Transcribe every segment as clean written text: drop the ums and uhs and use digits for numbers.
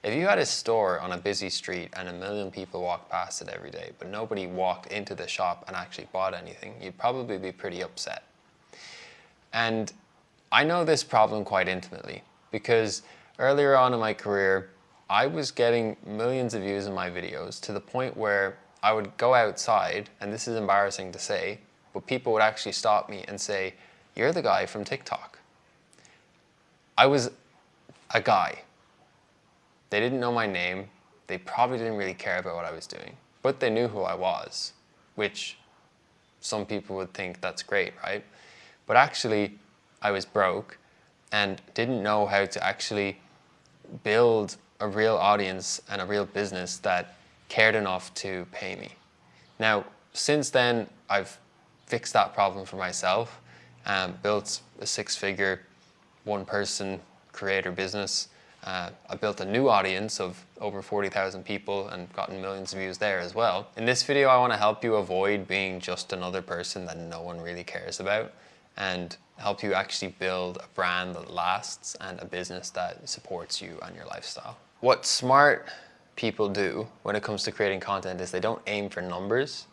If you had a store on a busy street and 1 million people walk past it every day, but nobody walked into the shop and actually bought anything, you'd probably be pretty upset. And I know this problem quite intimately because earlier on in my career, I was getting millions of views in my videos to the point where I would go outside, and this is embarrassing to say, but people would actually stop me and say, "You're the guy from TikTok." I was a guy. They didn't know my name. They probably didn't really care about what I was doing, but they knew who I was, which some people would think that's great, right? But actually, I was broke and didn't know how to actually build a real audience and a real business that cared enough to pay me. Now, since then, I've fixed that problem for myself and built a 6-figure, one-person creator business. I built a new audience of over 40,000 people and gotten millions of views there as well. In this video, I want to help you avoid being just another person that no one really cares about and help you actually build a brand that lasts and a business that supports you and your lifestyle. What smart people do when it comes to creating content is they don't aim for numbers,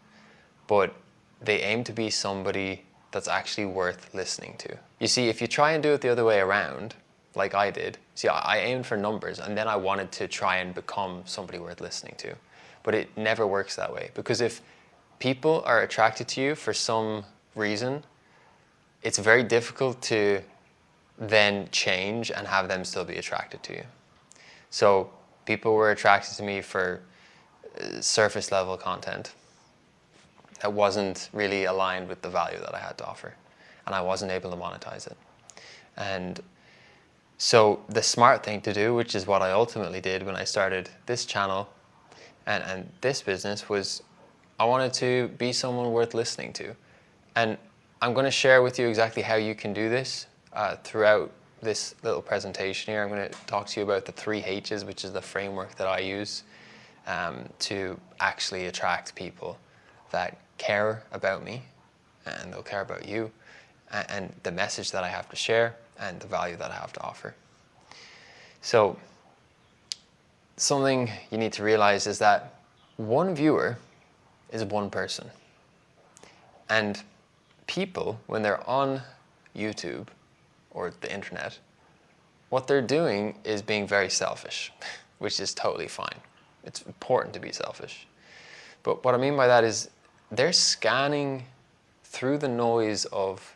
but they aim to be somebody that's actually worth listening to. You see, if you try and do it the other way around, like I did, see, I aimed for numbers and then I wanted to try and become somebody worth listening to. But it never works that way, because if people are attracted to you for some reason, it's very difficult to then change and have them still be attracted to you. So people were attracted to me for surface level content that wasn't really aligned with the value that I had to offer, and I wasn't able to monetize it. And so the smart thing to do, which is what I ultimately did when I started this channel and this business, was I wanted to be someone worth listening to. And I'm going to share with you exactly how you can do this throughout this little presentation here. I'm going to talk to you about the 3 H's, which is the framework that I use to actually attract people that care about me, and they'll care about you, and the message that I have to share, and the value that I have to offer. So something you need to realize is that one viewer is one person. And people, when they're on YouTube or the internet, what they're doing is being very selfish, which is totally fine. It's important to be selfish. But what I mean by that is they're scanning through the noise of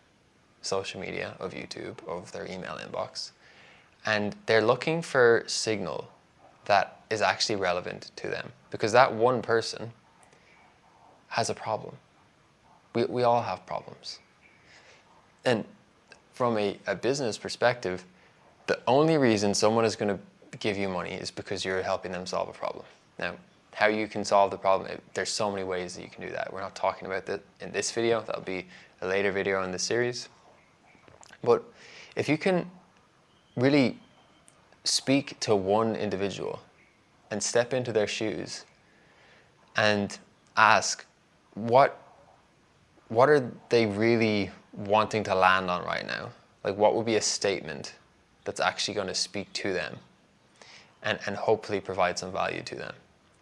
social media, of YouTube, of their email inbox, and they're looking for signal that is actually relevant to them, because that one person has a problem. We all have problems. And from a business perspective, the only reason someone is going to give you money is because you're helping them solve a problem. Now, how you can solve the problem, there's so many ways that you can do that. We're not talking about that in this video. That'll be a later video in the series. But if you can really speak to one individual and step into their shoes and ask, what are they really wanting to land on right now? Like, what would be a statement that's actually going to speak to them and hopefully provide some value to them?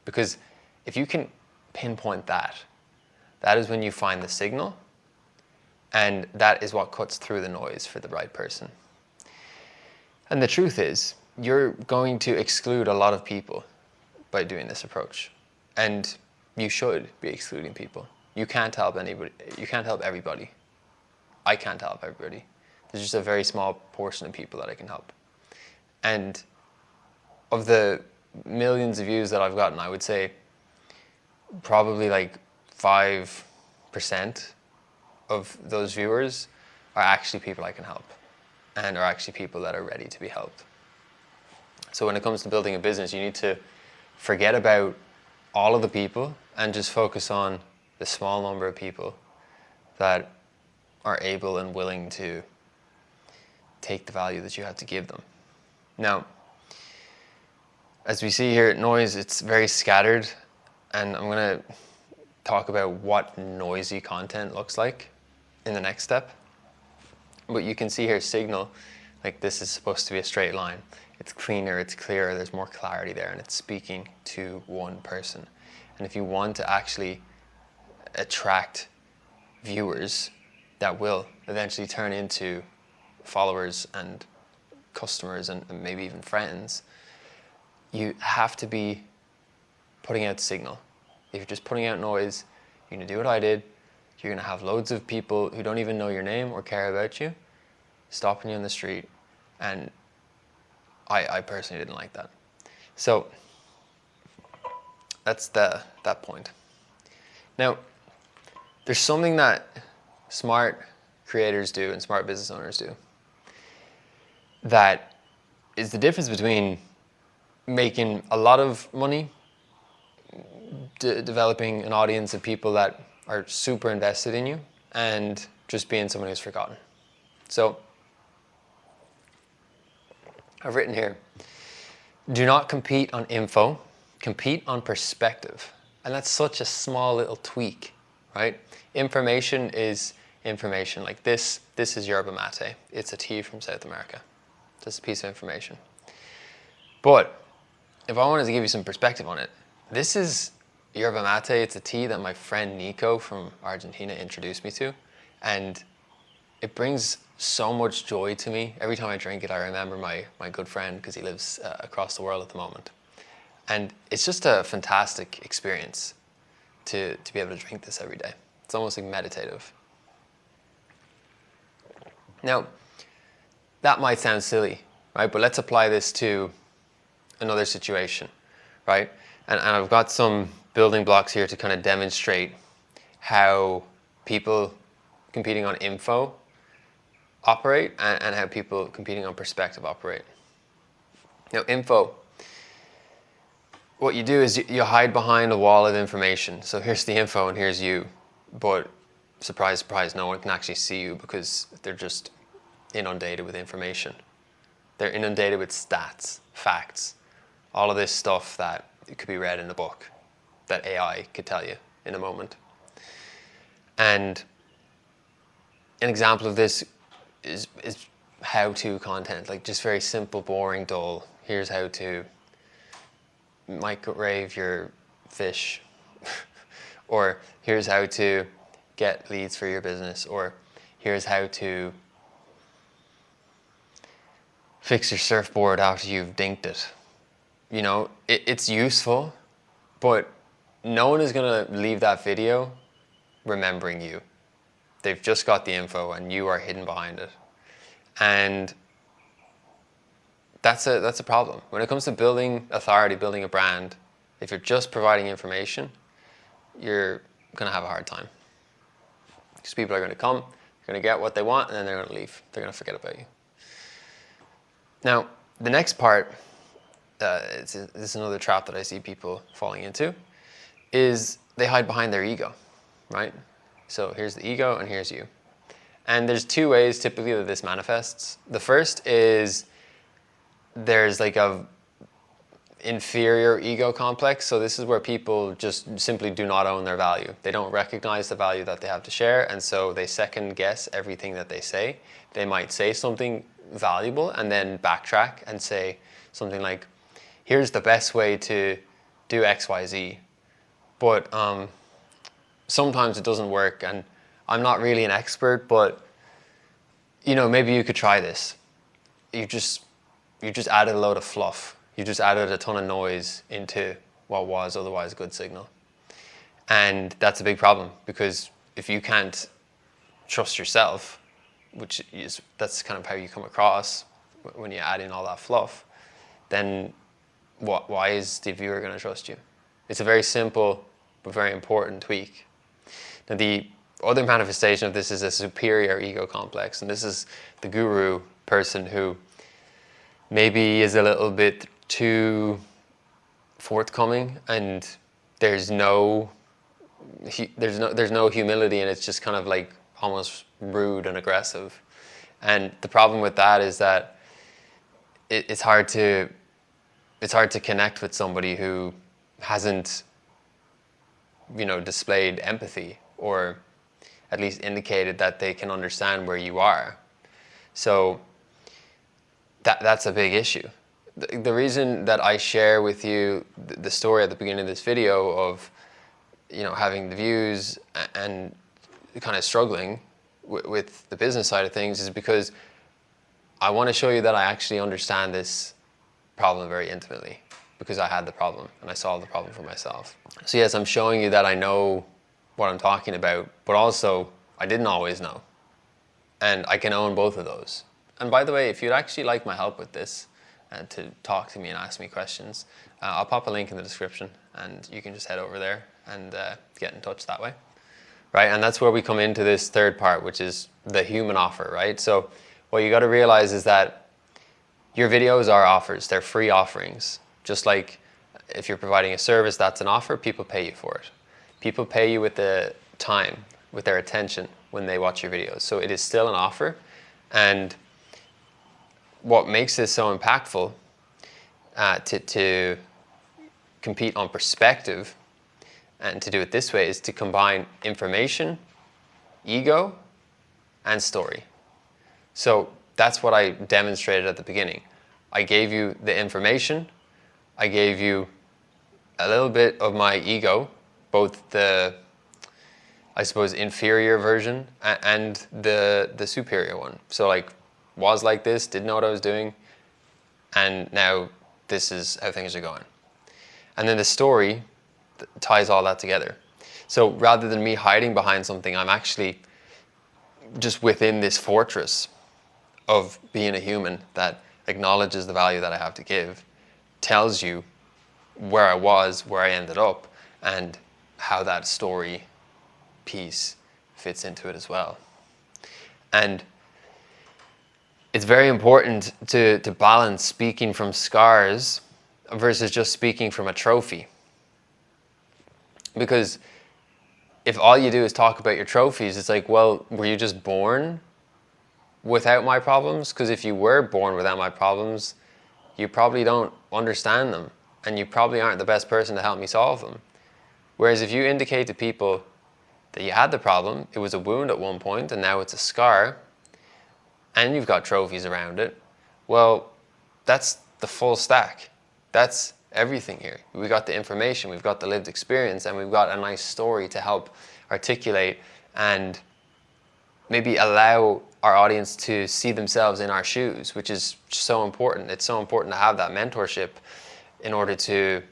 Because if you can pinpoint that, that is when you find the signal, and that is what cuts through the noise for the right person. And the truth is, you're going to exclude a lot of people by doing this approach. And you should be excluding people. You can't help anybody. You can't help everybody. I can't help everybody. There's just a very small portion of people that I can help. And of the millions of views that I've gotten, I would say probably like 5% of those viewers are actually people I can help, and are actually people that are ready to be helped. So when it comes to building a business, you need to forget about all of the people and just focus on the small number of people that are able and willing to take the value that you have to give them. Now, as we see here at Noise, it's very scattered, and I'm going to talk about what noisy content looks like in the next step. But you can see here signal, like this is supposed to be a straight line. it's cleaner, it's clearer, there's more clarity there, and it's speaking to one person. And if you want to actually attract viewers that will eventually turn into followers and customers and maybe even friends, you have to be putting out signal. If you're just putting out noise, you're going to do what I did. You're going to have loads of people who don't even know your name or care about you stopping you in the street. And I personally didn't like that. So that's that point. Now, there's something that smart creators do and smart business owners do that is the difference between making a lot of money, developing an audience of people that are super invested in you, and just being someone who's forgotten. So I've written here, do not compete on info, compete on perspective. And that's such a small little tweak, right? Information is information. Like this is yerba mate. It's a tea from South America. Just a piece of information. But if I wanted to give you some perspective on it, this is yerba mate. It's a tea that my friend Nico from Argentina introduced me to. And it brings so much joy to me. Every time I drink it, I remember my good friend, because he lives across the world at the moment. And it's just a fantastic experience to be able to drink this every day. It's almost like meditative. Now, that might sound silly, right? But let's apply this to another situation, right? And I've got some building blocks here to kind of demonstrate how people competing on info operate and how people competing on perspective operate. Now, info, what you do is you hide behind a wall of information. So here's the info and here's you. But surprise, surprise, no one can actually see you because they're just inundated with information. They're inundated with stats, facts, all of this stuff that could be read in a book that AI could tell you in a moment. And an example of this is how-to content, like just very simple, boring, dull. Here's how to microwave your fish, or here's how to get leads for your business, or here's how to fix your surfboard after you've dinked it. You know, it's useful, but no one is going to leave that video remembering you. They've just got the info and you are hidden behind it. And that's a problem. When it comes to building authority, building a brand, if you're just providing information, you're going to have a hard time. Because people are going to come, they're going to get what they want, and then they're going to leave. They're going to forget about you. Now, the next part, this is another trap that I see people falling into, is they hide behind their ego, right? So here's the ego and here's you. And there's two ways typically that this manifests. The first is there's like a inferior ego complex. So this is where people just simply do not own their value. They don't recognize the value that they have to share, and so they second guess everything that they say. They might say something valuable and then backtrack and say something like, here's the best way to do XYZ. But sometimes it doesn't work, and I'm not really an expert, but you know, maybe you could try this. You just added a load of fluff. You just added a ton of noise into what was otherwise a good signal. And that's a big problem, because if you can't trust yourself, that's kind of how you come across when you add in all that fluff, then why is the viewer going to trust you? It's a very simple but very important tweak. Now, the other manifestation of this is a superior ego complex, and this is the guru person who maybe is a little bit too forthcoming, and there's no humility, and it's just kind of like almost rude and aggressive. And the problem with that is that it's hard to connect with somebody who hasn't, you know, displayed empathy, or at least indicated that they can understand where you are. So that's a big issue. the reason that I share with you the story at the beginning of this video of, you know, having the views and kind of struggling with the business side of things is because I want to show you that I actually understand this problem very intimately, because I had the problem and I solved the problem for myself. So yes, I'm showing you that I know what I'm talking about, but also I didn't always know. And I can own both of those. And by the way, if you'd actually like my help with this, to talk to me and ask me questions, I'll pop a link in the description and you can just head over there and get in touch that way. Right, and that's where we come into this third part, which is the human offer, right? So what you got to realize is that your videos are offers, they're free offerings. Just like if you're providing a service, that's an offer, people pay you for it. People pay you with the time, with their attention when they watch your videos. So it is still an offer. And what makes this so impactful to compete on perspective and to do it this way is to combine information, ego, and story. So that's what I demonstrated at the beginning. I gave you the information, I gave you a little bit of my ego, both the, I suppose, inferior version and the superior one. So like, was like this, didn't know what I was doing, and now this is how things are going. And then the story ties all that together. So rather than me hiding behind something, I'm actually just within this fortress of being a human that acknowledges the value that I have to give, tells you where I was, where I ended up, and how that story piece fits into it as well. And it's very important to balance speaking from scars versus just speaking from a trophy. Because if all you do is talk about your trophies, it's like, well, were you just born without my problems? Because if you were born without my problems, you probably don't understand them, and you probably aren't the best person to help me solve them. Whereas if you indicate to people that you had the problem, it was a wound at one point, and now it's a scar, and you've got trophies around it, well, that's the full stack. That's everything here. We got the information, we've got the lived experience, and we've got a nice story to help articulate and maybe allow our audience to see themselves in our shoes, which is so important. It's so important to have that mentorship in order to,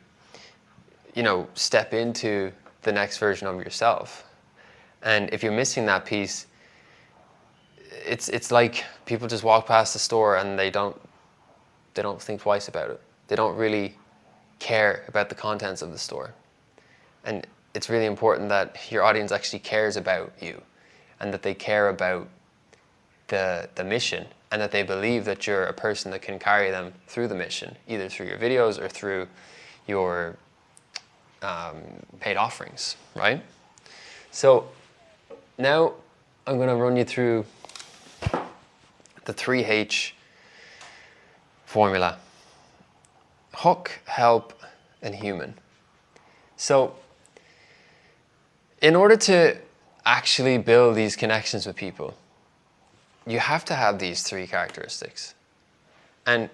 you know, step into the next version of yourself. And if you're missing that piece, it's like people just walk past the store and they don't think twice about it. They don't really care about the contents of the store. And it's really important that your audience actually cares about you, and that they care about the mission, and that they believe that you're a person that can carry them through the mission, either through your videos or through your paid offerings, right? So now I'm going to run you through the 3H formula: hook, help, and human. So in order to actually build these connections with people, you have to have these three characteristics. And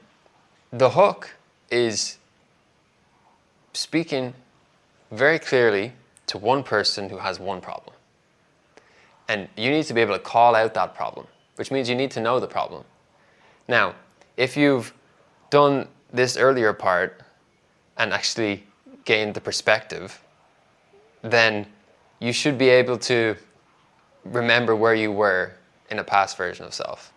the hook is speaking very clearly to one person who has one problem. And you need to be able to call out that problem, which means you need to know the problem. Now, if you've done this earlier part and actually gained the perspective, then you should be able to remember where you were in a past version of self.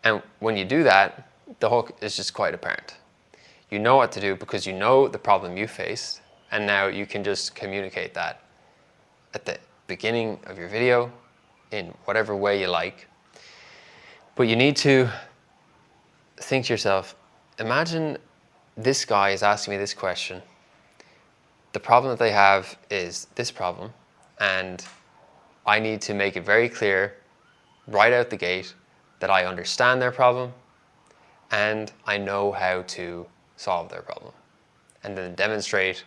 And when you do that, the hook is just quite apparent. You know what to do because you know the problem you faced, and now you can just communicate that at the beginning of your video in whatever way you like. But you need to think to yourself, imagine this guy is asking me this question. The problem that they have is this problem, and I need to make it very clear right out the gate that I understand their problem and I know how to solve their problem. And then demonstrate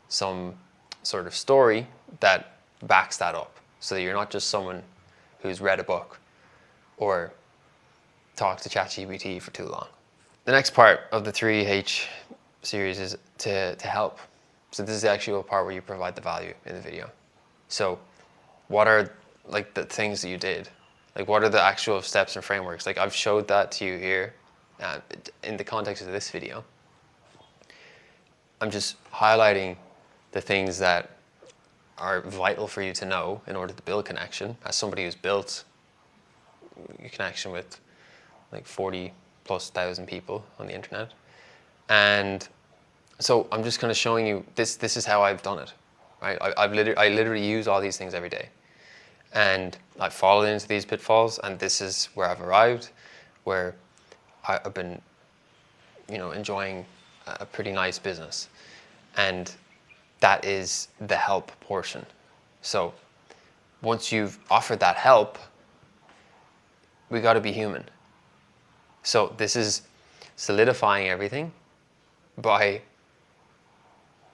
some sort of story that backs that up, so that you're not just someone who's read a book or talked to ChatGPT for too long. the next part of the 3H series is to help. So this is the actual part where you provide the value in the video. So what are like the things that you did? Like what are the actual steps and frameworks? Like I've showed that to you here in the context of this video. I'm just highlighting the things that are vital for you to know in order to build connection. As somebody who's built a connection with like 40,000+ people on the internet. And so I'm just kind of showing you this is how I've done it, right? I literally use all these things every day. And I've fallen into these pitfalls, and this is where I've arrived, where I've been, enjoying a pretty nice business. And that is the help portion. So once you've offered that help, we got to be human. So this is solidifying everything by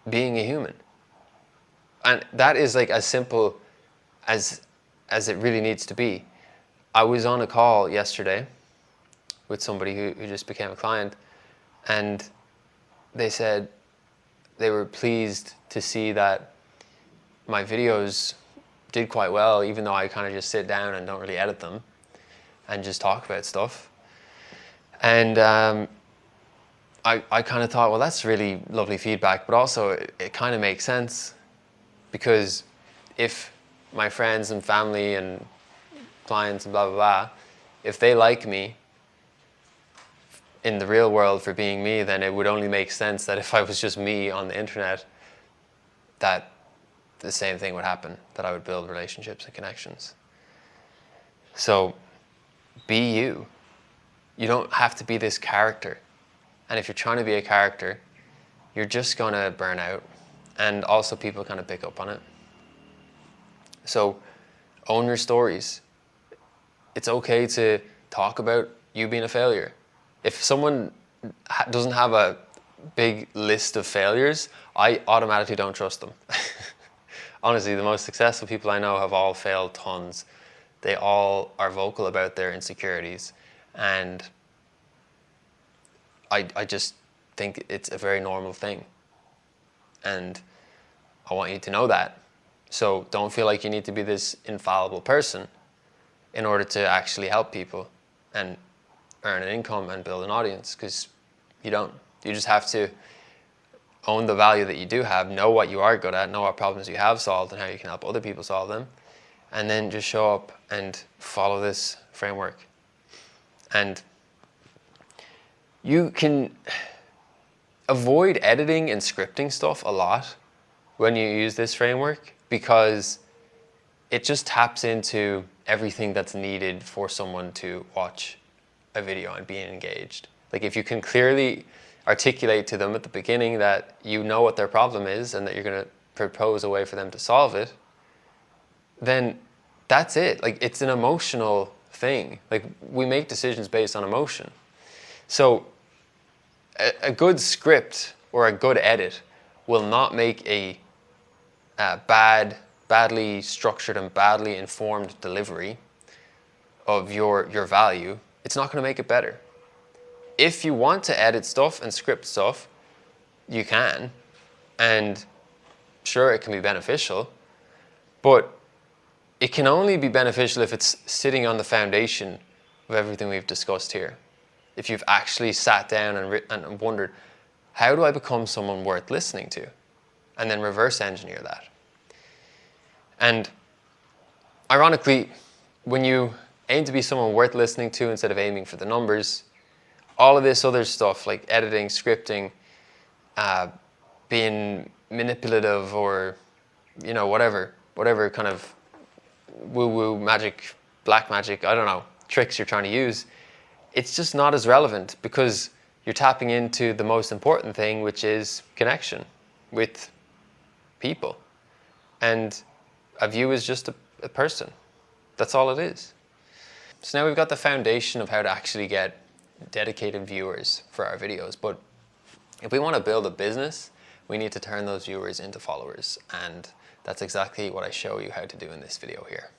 being a human. And that is like as simple as it really needs to be. I was on a call yesterday with somebody who just became a client, and they said they were pleased to see that my videos did quite well, even though I kind of just sit down and don't really edit them and just talk about stuff. And I kind of thought, well, that's really lovely feedback, but also it kind of makes sense, because if my friends and family and clients and blah, blah, blah, if they like me in the real world for being me, then it would only make sense that if I was just me on the internet, that the same thing would happen, that I would build relationships and connections. So be you. You don't have to be this character. And if you're trying to be a character, you're just going to burn out. And also people kind of pick up on it. So own your stories. It's okay to talk about you being a failure. If someone doesn't have a big list of failures, I automatically don't trust them. Honestly, the most successful people I know have all failed tons. They all are vocal about their insecurities. And I just think it's a very normal thing. And I want you to know that. So don't feel like you need to be this infallible person in order to actually help people and earn an income and build an audience, because you don't. You just have to own the value that you do have, know what you are good at, know what problems you have solved and how you can help other people solve them, and then just show up and follow this framework. And you can avoid editing and scripting stuff a lot when you use this framework, because it just taps into everything that's needed for someone to watch a video and be engaged. Like if you can clearly articulate to them at the beginning that you know what their problem is and that you're going to propose a way for them to solve it, then that's it. Like it's an emotional thing. Like we make decisions based on emotion. So a good script or a good edit will not make a badly structured and badly informed delivery of your value. It's not going to make it better. If you want to edit stuff and script stuff, you can. And sure, it can be beneficial, but it can only be beneficial if it's sitting on the foundation of everything we've discussed here. If you've actually sat down and wondered, how do I become someone worth listening to? And then reverse engineer that. And ironically, when you aim to be someone worth listening to instead of aiming for the numbers, all of this other stuff like editing, scripting, being manipulative, or whatever kind of woo-woo magic, black magic, I don't know, tricks you're trying to use, it's just not as relevant, because you're tapping into the most important thing, which is connection with people. And a view is just a person. That's all it is. So now we've got the foundation of how to actually get dedicated viewers for our videos. But if we want to build a business, we need to turn those viewers into followers. And that's exactly what I show you how to do in this video here.